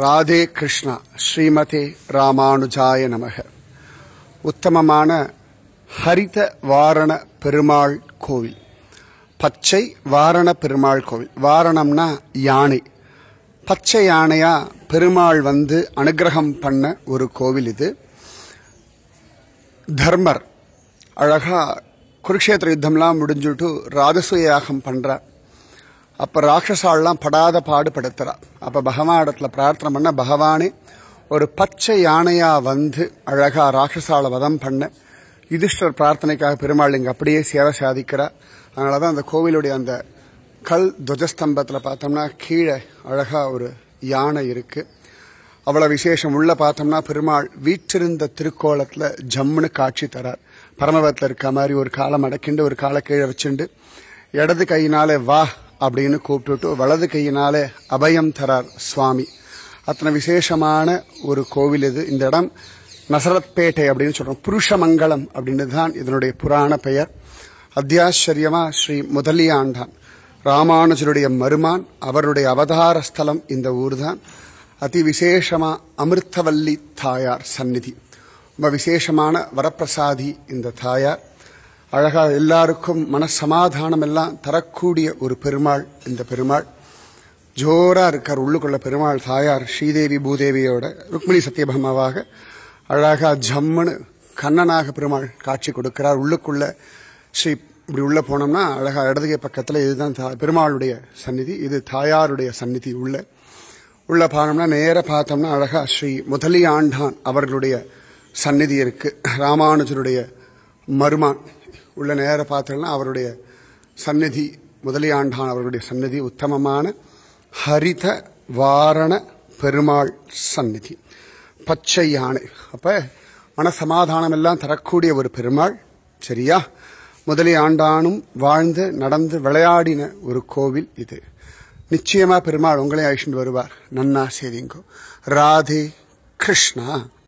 ராதே கிருஷ்ணா. ஸ்ரீமதே ராமானுஜாய நமக. உத்தமமான ஹரித வாரண பெருமாள் கோவில், பச்சை வாரண பெருமாள் கோவில். வாரணம்னா யானை, பச்சை யானையா பெருமாள் அனுகிரகம் பண்ண ஒரு கோவில் இது. தர்மர் அழகா குருக்ஷேத்திர யுத்தம்லாம் முடிஞ்சுட்டு ராஜசூய யாகம் பண்றார். அப்ப ராட்சசாலாம் படாத பாடுபடுத்துறா. அப்ப பகவானிடத்துல பிரார்த்தனை பண்ண, பகவானே ஒரு பச்சை யானையா அழகா ராட்சசால வதம் பண்ண யுதிஷ்டர் பிரார்த்தனைக்காக பெருமாள் இங்க அப்படியே சேவை சாதிக்கிறார். அதனாலதான் அந்த கோவிலுடைய அந்த கல் துவஜஸ்தம்பத்துல பார்த்தோம்னா கீழே அழகா ஒரு யானை இருக்கு. அவ்வளவு விசேஷம். உள்ள பார்த்தோம்னா பெருமாள் வீற்றிருந்த திருக்கோலத்துல ஜம்முன்னு காட்சி தரார். பரமபதத்துல இருக்க மாதிரி ஒரு காலம் அடக்கிண்டு ஒரு காலை கீழே வச்சுண்டு இடது கையினாலே வா அப்படின்னு கூப்பிட்டுட்டு வலது கையினாலே அபயம் தரார் சுவாமி. அத்தனை விசேஷமான ஒரு கோவில் இது. இந்த இடம் நசரத்பேட்டை அப்படின்னு சொல்றோம். புருஷமங்கலம் அப்படின்னு தான் இதனுடைய புராண பெயர். அத்தியாச்சரியமா ஸ்ரீ முதலியாண்டான் ராமானுஜருடைய மருமான், அவருடைய அவதார ஸ்தலம் இந்த ஊர் தான். அதி விசேஷமா அமிர்தவல்லி தாயார் சந்நிதி, ரொம்ப விசேஷமான வரப்பிரசாதி இந்த தாயார். அழகா எல்லாருக்கும் மனசமாதானம் எல்லாம் தரக்கூடிய ஒரு பெருமாள் இந்த பெருமாள். ஜோரா இருக்கார் உள்ளுக்குள்ள பெருமாள். தாயார் ஸ்ரீதேவி பூதேவியோட ருக்மிணி சத்யபாமாவாக அழகா ஜம்முன்னு கண்ணனாக பெருமாள் காட்சி கொடுக்கிறார். உள்ளுக்குள்ள ஸ்ரீ இப்படி உள்ள போனோம்னா அழகா இடதுகை பக்கத்துல இதுதான் பெருமாளுடைய சந்நிதி, இது தாயாருடைய சந்நிதி. உள்ள பார்த்தோம்னா நேர பார்த்தோம்னா அழகா ஸ்ரீ முதலியாண்டான் அவர்களுடைய சந்நிதி இருக்கு. ராமானுஜருடைய மருமான் உள்ள நேர பார்த்தோம்னா அவருடைய சந்நிதி, முதலியாண்டான் அவர்களுடைய சந்நிதி. உத்தமமான ஹரித வாரண பெருமாள் சந்நிதி, பச்சை யானை. அப்ப மனசமாதானம் எல்லாம் தரக்கூடிய ஒரு பெருமாள். சரியா? முதலியாண்டானும் வாழ்ந்து நடந்து விளையாடின ஒரு கோவில் இது. நிச்சயமா பெருமாள் உங்களே அழிச்சுட்டு வருவார். நன்னா செய்திங்கோ. ராதே கிருஷ்ணா.